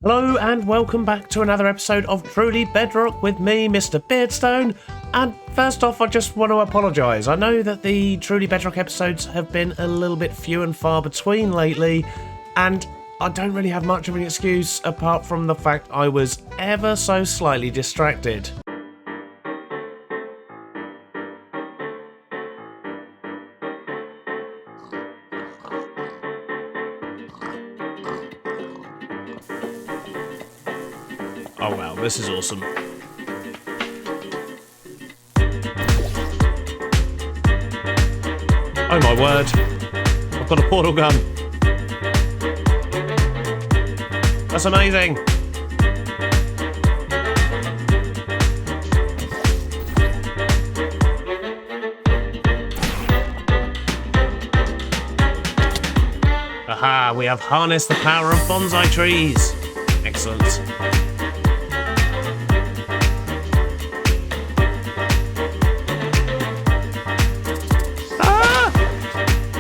Hello and welcome back to another episode of Truly Bedrock with me, Mr. Beardstone. And first off, I just want to apologise. I know that the Truly Bedrock episodes have been a little bit few and far between lately, and I don't really have much of an excuse apart from the fact I was ever so slightly distracted. Oh wow, this is awesome. Oh my word. I've got a portal gun. That's amazing. Aha, we have harnessed the power of bonsai trees. Excellent.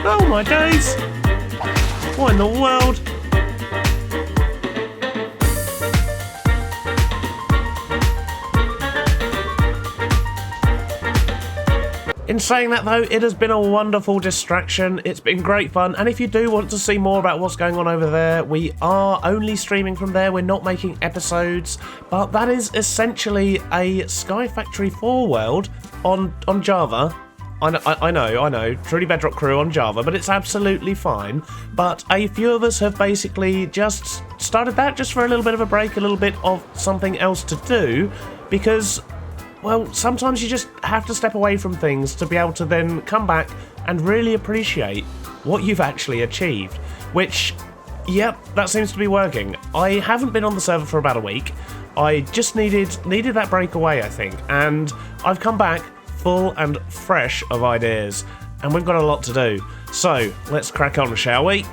Oh my days! What in the world? In saying that though, it has been a wonderful distraction, it's been great fun, and if you do want to see more about what's going on over there, we are only streaming from there, we're not making episodes, but that is essentially a Sky Factory 4 world on Java. I know, Truly Bedrock crew on Java, but it's absolutely fine. But a few of us have basically just started that just for a little bit of a break, a little bit of something else to do, because, well, sometimes you just have to step away from things to be able to then come back and really appreciate what you've actually achieved. Which, yep, that seems to be working. I haven't been on the server for about a week. I just needed that break away, I think, and I've come back full and fresh of ideas, and we've got a lot to do. So, let's crack on, shall we?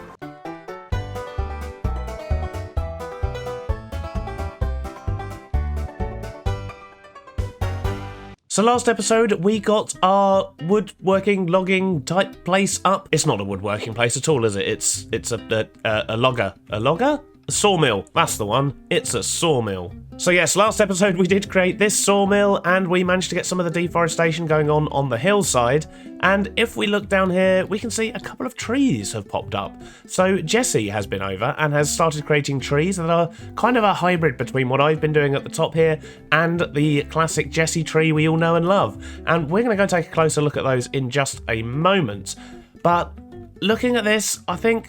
So last episode, we got our woodworking, logging type place up. It's not a woodworking place at all, is it? It's a logger. A logger? A sawmill, that's the one. It's a sawmill. So yes, last episode we did create this sawmill and we managed to get some of the deforestation going on the hillside. And if we look down here, we can see a couple of trees have popped up. So Jesse has been over and has started creating trees that are kind of a hybrid between what I've been doing at the top here and the classic Jesse tree we all know and love. And we're going to go take a closer look at those in just a moment. But looking at this, I think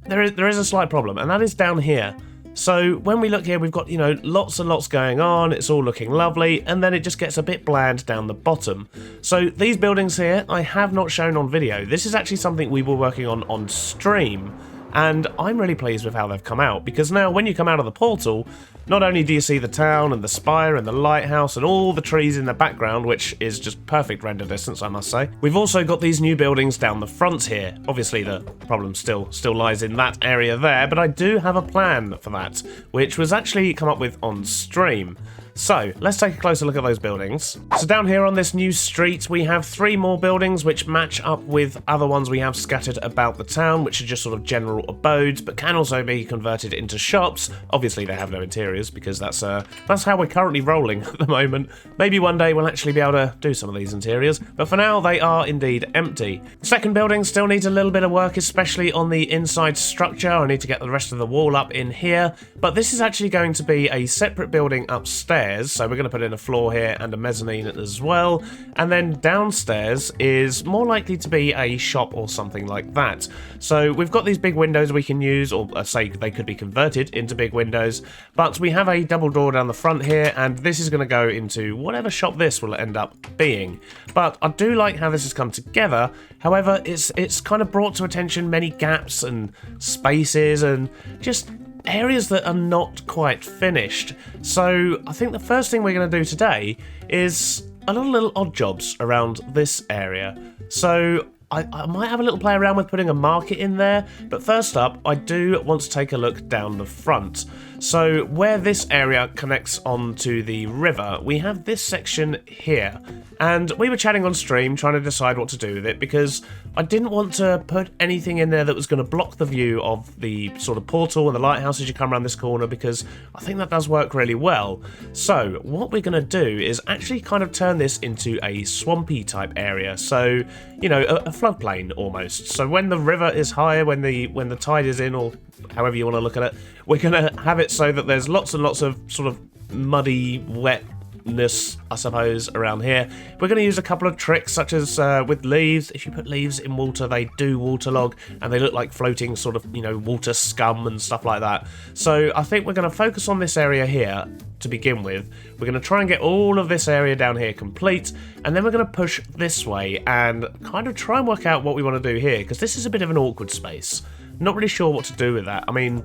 there is a slight problem, and that is down here. So when we look here, we've got, lots and lots going on, it's all looking lovely, and then it just gets a bit bland down the bottom. So these buildings here, I have not shown on video. This is actually something we were working on stream, and I'm really pleased with how they've come out, because now when you come out of the portal, not only do you see the town and the spire and the lighthouse and all the trees in the background, which is just perfect render distance, I must say. We've also got these new buildings down the front here. Obviously the problem still lies in that area there, but I do have a plan for that, which was actually come up with on stream. So, let's take a closer look at those buildings. So down here on this new street, we have 3 more buildings which match up with other ones we have scattered about the town, which are just sort of general abodes, but can also be converted into shops. Obviously they have no interiors, because that's how we're currently rolling at the moment. Maybe one day we'll actually be able to do some of these interiors, but for now they are indeed empty. The second building still needs a little bit of work, especially on the inside structure. I need to get the rest of the wall up in here, but this is actually going to be a separate building upstairs. So we're going to put in a floor here and a mezzanine as well, and then downstairs is more likely to be a shop or something like that. So we've got these big windows we can use, or say they could be converted into big windows, but we have a double door down the front here, and this is going to go into whatever shop this will end up being. But I do like how this has come together. However, it's kind of brought to attention many gaps and spaces and just areas that are not quite finished. So I think the first thing we're going to do today is a lot of little odd jobs around this area. So I might have a little play around with putting a market in there, but first up, I do want to take a look down the front. So where this area connects onto the river, we have this section here. And we were chatting on stream trying to decide what to do with it because I didn't want to put anything in there that was going to block the view of the sort of portal and the lighthouse as you come around this corner, because I think that does work really well. So what we're going to do is actually kind of turn this into a swampy type area. So, you know, a floodplain almost. So when the river is higher, when the tide is in, or however you want to look at it, we're going to have it so that there's lots and lots of sort of muddy, wetness, I suppose, around here. We're going to use a couple of tricks, such as with leaves. If you put leaves in water, they do waterlog, and they look like floating sort of, you know, water scum and stuff like that. So I think we're going to focus on this area here to begin with. We're going to try and get all of this area down here complete, and then we're going to push this way and kind of try and work out what we want to do here, because this is a bit of an awkward space. Not really sure what to do with that. I mean,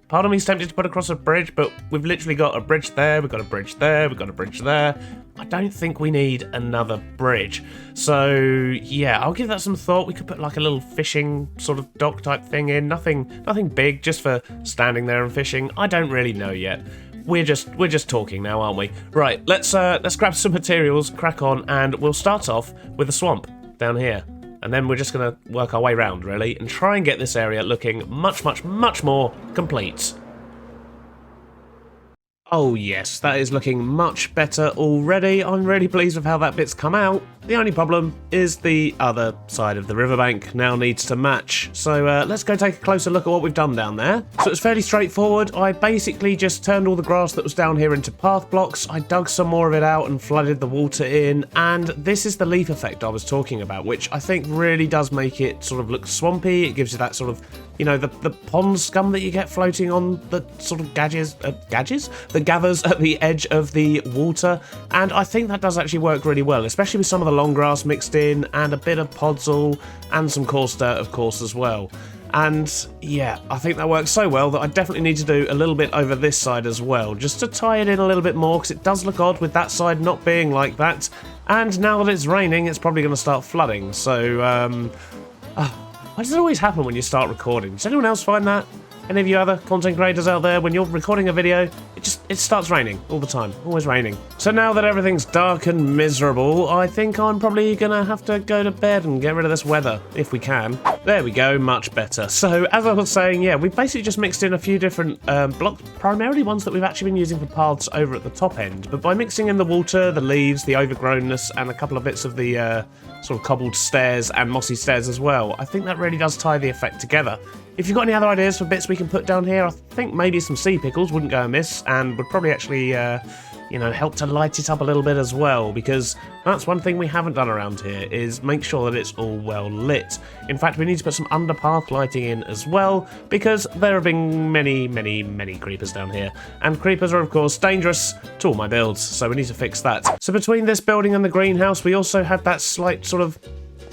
part of me is tempted to put across a bridge, but we've literally got a bridge there, we've got a bridge there, we've got a bridge there. I don't think we need another bridge. So, yeah, I'll give that some thought. We could put like a little fishing sort of dock type thing in. Nothing big, just for standing there and fishing. I don't really know yet. We're just talking now, aren't we? Right, let's grab some materials, crack on, and we'll start off with a swamp down here. And then we're just going to work our way around, really, and try and get this area looking much, much, much more complete. Oh yes, that is looking much better already. I'm really pleased with how that bit's come out. The only problem is the other side of the riverbank now needs to match. So let's go take a closer look at what we've done down there. So it's fairly straightforward. I basically just turned all the grass that was down here into path blocks. I dug some more of it out and flooded the water in. And this is the leaf effect I was talking about, which I think really does make it sort of look swampy. It gives you that sort of, you know, the pond scum that you get floating on the sort of that gathers at the edge of the water. And I think that does actually work really well, especially with some of the long grass mixed in and a bit of podzol and some coarse dirt, of course, as well. And yeah, I think that works so well that I definitely need to do a little bit over this side as well, just to tie it in a little bit more, because it does look odd with that side not being like that. And now that it's raining, it's probably going to start flooding. So, why does it always happen when you start recording? Does anyone else find that? Any of you other content creators out there, when you're recording a video, it starts raining all the time, always raining. So now that everything's dark and miserable, I think I'm probably gonna have to go to bed and get rid of this weather, if we can. There we go, much better. So as I was saying, yeah, we've basically just mixed in a few different blocks, primarily ones that we've actually been using for paths over at the top end. But by mixing in the water, the leaves, the overgrownness, and a couple of bits of the sort of cobbled stairs and mossy stairs as well, I think that really does tie the effect together. If you've got any other ideas for bits we can put down here, I think maybe some sea pickles wouldn't go amiss, and would probably actually, you know, help to light it up a little bit as well, because that's one thing we haven't done around here, is make sure that it's all well lit. In fact, we need to put some underpath lighting in as well, because there have been many, many, many creepers down here, and creepers are, of course, dangerous to all my builds, so we need to fix that. So between this building and the greenhouse, we also had that slight sort of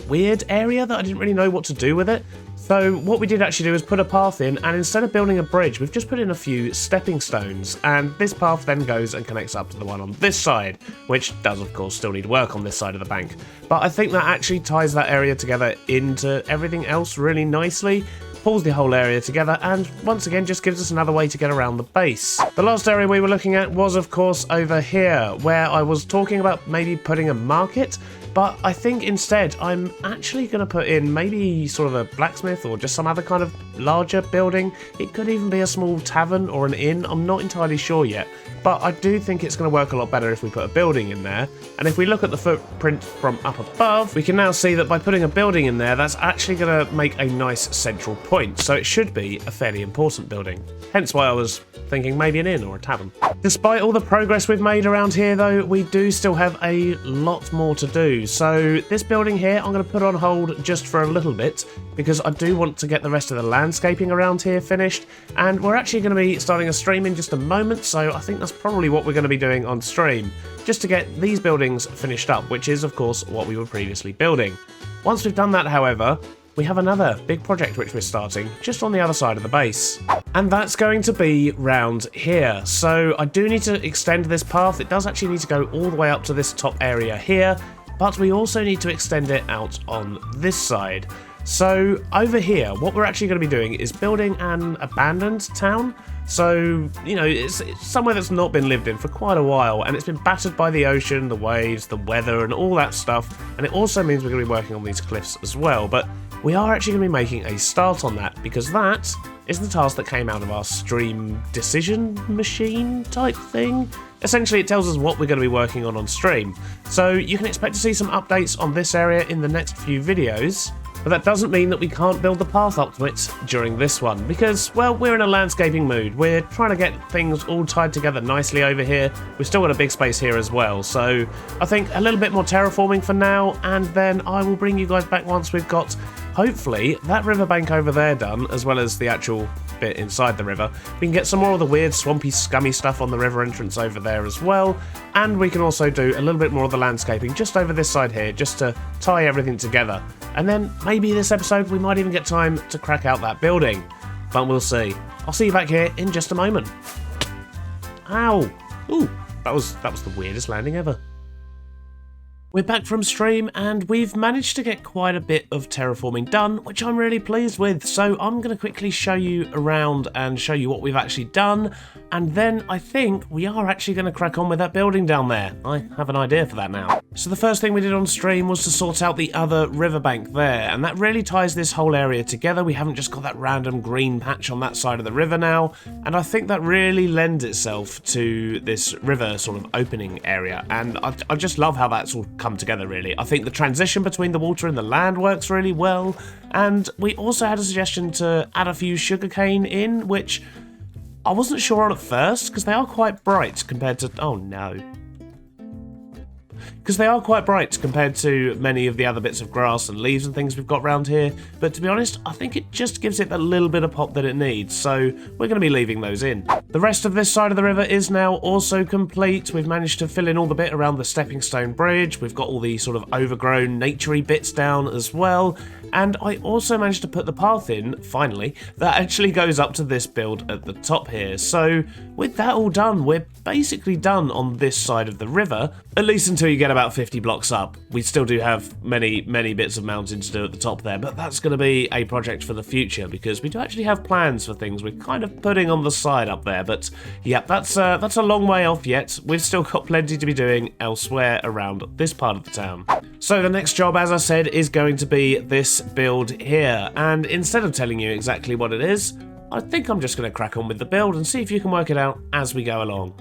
weird area that I didn't really know what to do with it. So what we did actually do is put a path in, and instead of building a bridge, we've just put in a few stepping stones, and this path then goes and connects up to the one on this side, which does, of course, still need work on this side of the bank. But I think that actually ties that area together into everything else really nicely, pulls the whole area together, and once again just gives us another way to get around the base. The last area we were looking at was, of course, over here, where I was talking about maybe putting a market. But I think instead I'm actually going to put in maybe sort of a blacksmith or just some other kind of larger building. It could even be a small tavern or an inn, I'm not entirely sure yet. But I do think it's going to work a lot better if we put a building in there. And if we look at the footprint from up above, we can now see that by putting a building in there, that's actually going to make a nice central point. So it should be a fairly important building. Hence why I was thinking maybe an inn or a tavern. Despite all the progress we've made around here though, we do still have a lot more to do. So this building here I'm going to put on hold just for a little bit, because I do want to get the rest of the landscaping around here finished, and we're actually going to be starting a stream in just a moment, so I think that's probably what we're going to be doing on stream, just to get these buildings finished up, which is of course what we were previously building. Once we've done that, however, we have another big project which we're starting just on the other side of the base. And that's going to be round here. So I do need to extend this path. It does actually need to go all the way up to this top area here, but we also need to extend it out on this side. So over here, what we're actually going to be doing is building an abandoned town. So, you know, it's somewhere that's not been lived in for quite a while, and it's been battered by the ocean, the waves, the weather, and all that stuff. And it also means we're going to be working on these cliffs as well. But we are actually going to be making a start on that, because that is the task that came out of our stream decision machine type thing. Essentially, it tells us what we're going to be working on stream. So you can expect to see some updates on this area in the next few videos. But that doesn't mean that we can't build the path up to it during this one, because, well, we're in a landscaping mood. We're trying to get things all tied together nicely over here. We've still got a big space here as well, so I think a little bit more terraforming for now, and then I will bring you guys back once we've got, hopefully, that riverbank over there done, as well as the actual bit inside the river. We can get some more of the weird, swampy, scummy stuff on the river entrance over there as well, and we can also do a little bit more of the landscaping just over this side here, just to tie everything together. And then maybe this episode we might even get time to crack out that building, but we'll see. I'll see you back here in just a moment. Ow! Ooh, that was the weirdest landing ever. We're back from stream, and we've managed to get quite a bit of terraforming done, which I'm really pleased with. So I'm going to quickly show you around and show you what we've actually done, and then I think we are actually going to crack on with that building down there. I have an idea for that now. So the first thing we did on stream was to sort out the other riverbank there, and that really ties this whole area together. We haven't just got that random green patch on that side of the river now, and I think that really lends itself to this river sort of opening area, and I just love how that's all come together, really. I think the transition between the water and the land works really well, and we also had a suggestion to add a few sugarcane in, which I wasn't sure on at first, because they are quite bright compared to... oh no. Because they are quite bright compared to many of the other bits of grass and leaves and things we've got around here, but to be honest, I think it just gives it that little bit of pop that it needs, so we're going to be leaving those in. The rest of this side of the river is now also complete. We've managed to fill in all the bit around the stepping stone bridge, we've got all the sort of overgrown, naturey bits down as well, and I also managed to put the path in, finally, that actually goes up to this build at the top here. So with that all done, we're basically done on this side of the river, at least until you get about 50 blocks up. We still do have many bits of mountain to do at the top there, but that's going to be a project for the future, because we do actually have plans for things we're kind of putting on the side up there. But yeah, that's a long way off yet. We've still got plenty to be doing elsewhere around this part of the town. So the next job, as I said, is going to be this build here, and instead of telling you exactly what it is, I think I'm just going to crack on with the build and see if you can work it out as we go along.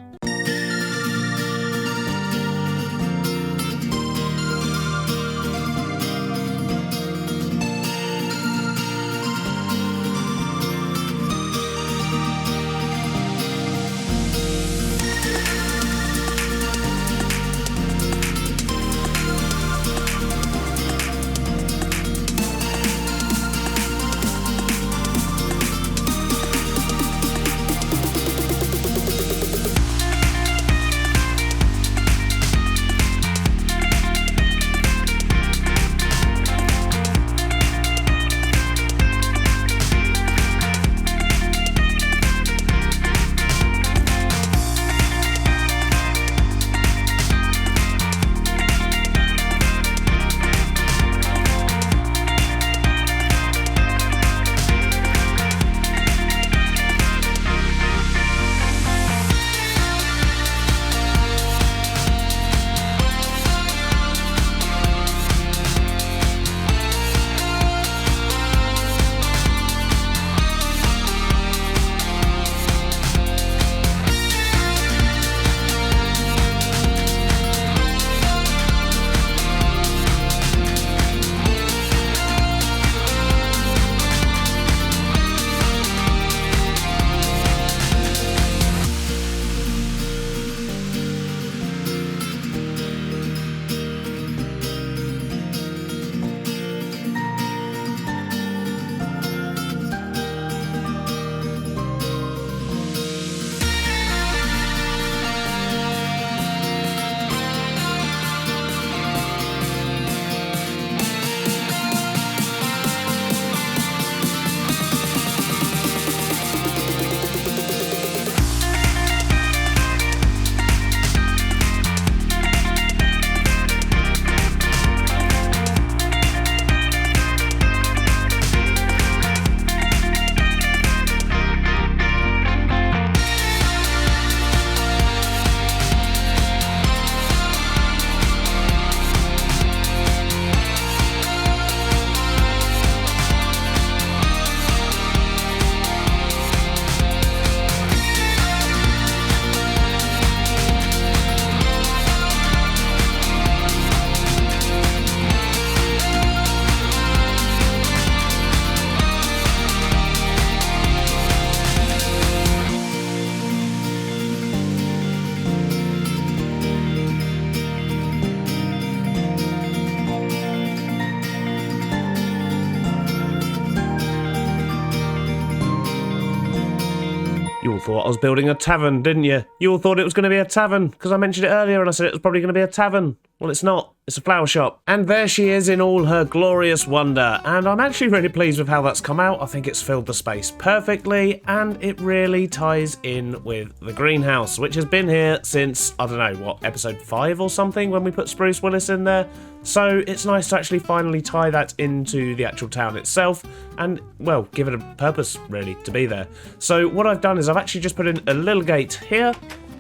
thought I was building a tavern, didn't you? You all thought it was going to be a tavern, because I mentioned it earlier and I said it was probably going to be a tavern. Well, it's not. It's a flower shop. And there she is in all her glorious wonder. And I'm actually really pleased with how that's come out. I think it's filled the space perfectly, and it really ties in with the greenhouse, which has been here since, I don't know, what, episode 5 or something, when we put Spruce Willis in there. So it's nice to actually finally tie that into the actual town itself and, well, give it a purpose, really, to be there. So what I've done is I've actually just put in a little gate here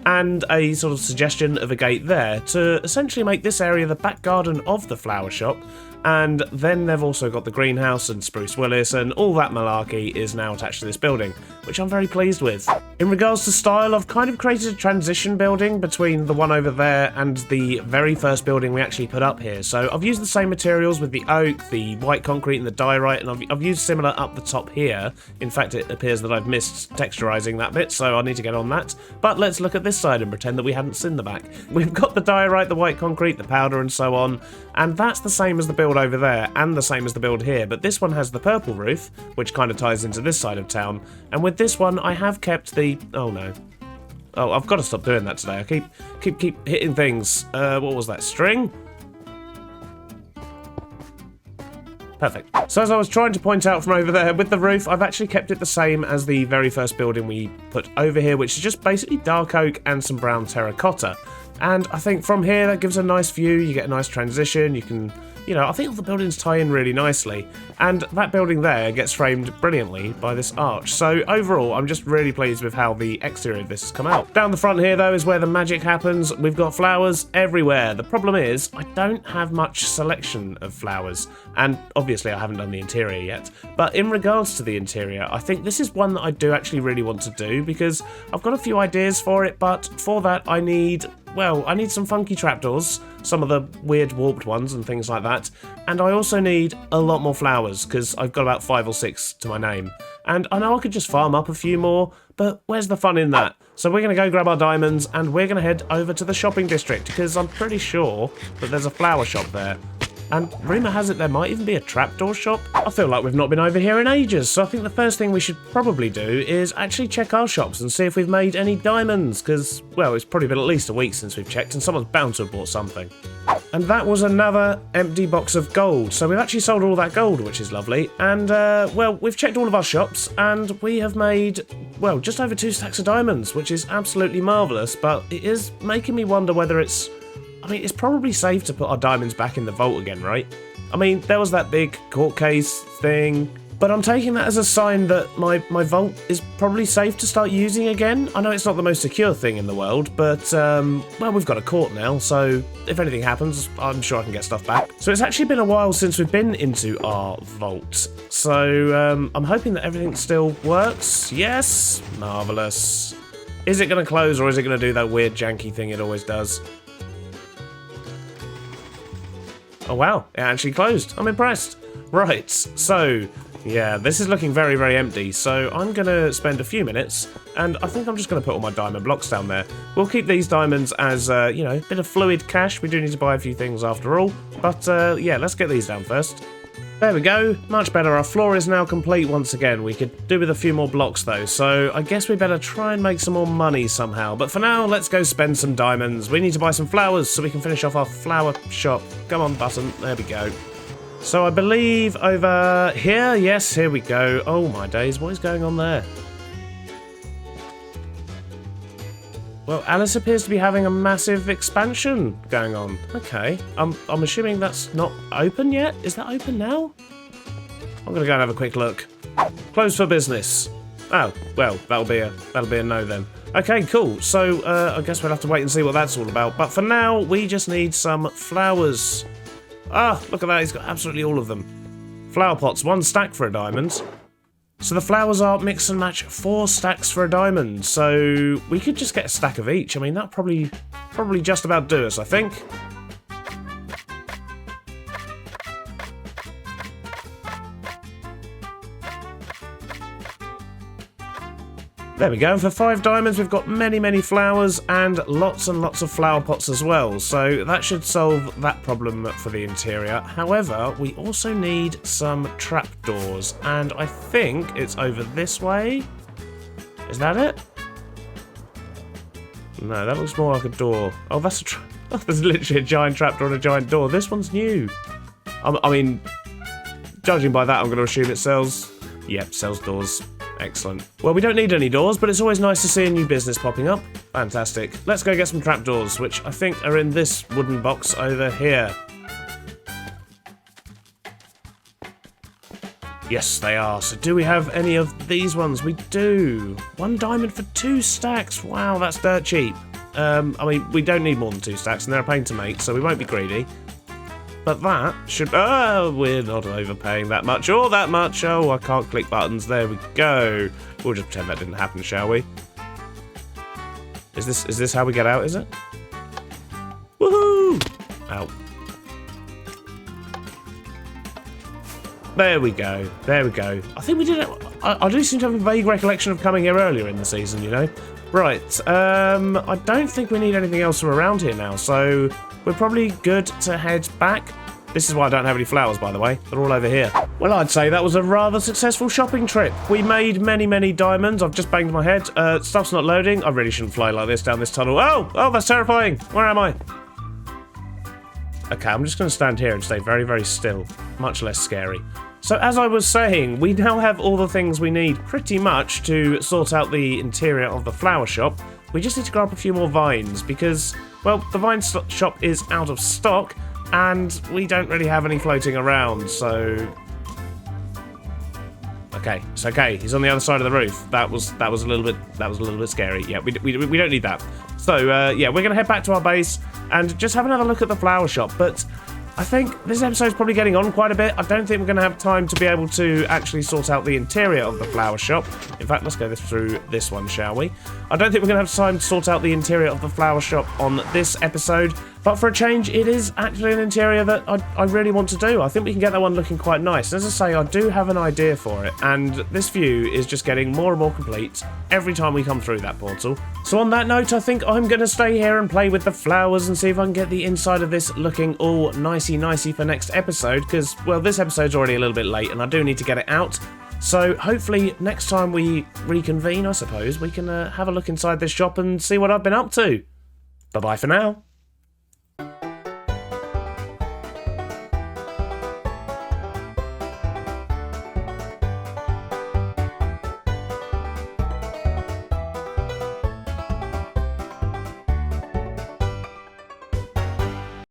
and a sort of suggestion of a gate there to essentially make this area the back garden of the flower shop. And then they've also got the greenhouse and Spruce Willis, and all that malarkey is now attached to this building, which I'm very pleased with. In regards to style, I've kind of created a transition building between the one over there and the very first building we actually put up here. So I've used the same materials with the oak, the white concrete and the diorite, and I've used similar up the top here. In fact, it appears that I've missed texturizing that bit, so I need to get on that. But let's look at this side and pretend that we hadn't seen the back. We've got the diorite, the white concrete, the powder and so on, and that's the same as the build over there and the same as the build here, but this one has the purple roof, which kind of ties into this side of town, and with this one I have kept the... oh no. Oh, I've got to stop doing that today. I keep hitting things. What was that? String? Perfect. So as I was trying to point out from over there, with the roof, I've actually kept it the same as the very first building we put over here, which is just basically dark oak and some brown terracotta. And I think from here, that gives a nice view. You get a nice transition. You can, you know, I think all the buildings tie in really nicely. And that building there gets framed brilliantly by this arch. So overall, I'm just really pleased with how the exterior of this has come out. Down the front here, though, is where the magic happens. We've got flowers everywhere. The problem is, I don't have much selection of flowers. And obviously, I haven't done the interior yet. But in regards to the interior, I think this is one that I do actually really want to do, because I've got a few ideas for it, but for that, I need... well, I need some funky trapdoors, some of the weird warped ones and things like that, and I also need a lot more flowers, because I've got about 5 or 6 to my name. And I know I could just farm up a few more, but where's the fun in that? So we're going to go grab our diamonds, and we're going to head over to the shopping district, because I'm pretty sure that there's a flower shop there. And rumour has it there might even be a trapdoor shop. I feel like we've not been over here in ages, so I think the first thing we should probably do is actually check our shops and see if we've made any diamonds, because, well, it's probably been at least a week since we've checked, and someone's bound to have bought something. And that was another empty box of gold, so we've actually sold all that gold, which is lovely. And, well, we've checked all of our shops, and we have made, well, just over 2 stacks of diamonds, which is absolutely marvellous, but it is making me wonder whether it's... I mean, it's probably safe to put our diamonds back in the vault again, right? I mean, there was that big court case thing, but I'm taking that as a sign that my vault is probably safe to start using again. I know it's not the most secure thing in the world, but, well, we've got a court now, so if anything happens, I'm sure I can get stuff back. So it's actually been a while since we've been into our vault, so I'm hoping that everything still works. Yes? Marvellous. Is it going to close, or is it going to do that weird janky thing it always does? Oh wow, it actually closed. I'm impressed. Right, so, yeah, this is looking very, very empty, so I'm going to spend a few minutes, and I think I'm just going to put all my diamond blocks down there. We'll keep these diamonds as, you know, a bit of fluid cash. We do need to buy a few things after all, but, yeah, let's get these down first. There we go, much better. Our floor is now complete once again. We could do with a few more blocks though, so I guess we better try and make some more money somehow. But for now, let's go spend some diamonds. We need to buy some flowers so we can finish off our flower shop. Come on, button. There we go. So I believe over here, yes, here we go. Oh my days, what is going on there? Well, Alice appears to be having a massive expansion going on. Okay, I'm assuming that's not open yet? Is that open now? I'm gonna go and have a quick look. Closed for business. Oh, well, that'll be a no then. Okay, cool. So I guess we'll have to wait and see what that's all about. But for now, we just need some flowers. Ah, look at that. He's got absolutely all of them. Flower pots, 1 stack for a diamond. So the flowers are mix and match 4 stacks for a diamond, so we could just get a stack of each. I mean, that'd probably just about do us, I think. There we go, and for 5 diamonds we've got many, many flowers and lots of flower pots as well, so that should solve that problem for the interior. However, we also need some trapdoors, and I think it's over this way. Is that it? No, that looks more like a door. Oh, that's a oh, there's literally a giant trapdoor and a giant door. This one's new. I mean, judging by that, I'm going to assume it sells... Yep, sells doors. Excellent. Well, we don't need any doors, but it's always nice to see a new business popping up. Fantastic. Let's go get some trapdoors, which I think are in this wooden box over here. Yes, they are. So do we have any of these ones? We do. 1 diamond for 2 stacks. Wow, that's dirt cheap. I mean, we don't need more than 2 stacks, and they're a pain to make, so we won't be greedy. But that should... Oh, we're not overpaying that much or that much. Oh, I can't click buttons. There we go. We'll just pretend that didn't happen, shall we? Is this how we get out, is it? Woohoo! Ow. There we go. There we go. I think we did it. I do seem to have a vague recollection of coming here earlier in the season, you know? Right. I don't think we need anything else from around here now, so we're probably good to head back. This is why I don't have any flowers, by the way. They're all over here. Well, I'd say that was a rather successful shopping trip. We made many, many diamonds. I've just banged my head. Stuff's not loading. I really shouldn't fly like this down this tunnel. Oh, that's terrifying. Where am I? Okay, I'm just going to stand here and stay very, very still. Much less scary. So as I was saying, we now have all the things we need pretty much to sort out the interior of the flower shop. We just need to grab a few more vines because, well, the vine shop is out of stock and we don't really have any floating around, so... Okay, it's okay. He's on the other side of the roof. That was a little bit scary. Yeah, we don't need that. So yeah, we're gonna head back to our base and just have another look at the flower shop. But I think this episode's probably getting on quite a bit. I don't think we're going to have time to be able to actually sort out the interior of the flower shop. In fact, let's go through this one, shall we? I don't think we're going to have time to sort out the interior of the flower shop on this episode, but for a change, it is actually an interior that I really want to do. I think we can get that one looking quite nice. As I say, I do have an idea for it, and this view is just getting more and more complete every time we come through that portal. So on that note, I think I'm going to stay here and play with the flowers and see if I can get the inside of this looking all nicey for next episode, because, well, this episode's already a little bit late and I do need to get it out. So hopefully next time we reconvene, I suppose, we can have a look inside this shop and see what I've been up to. Bye-bye for now.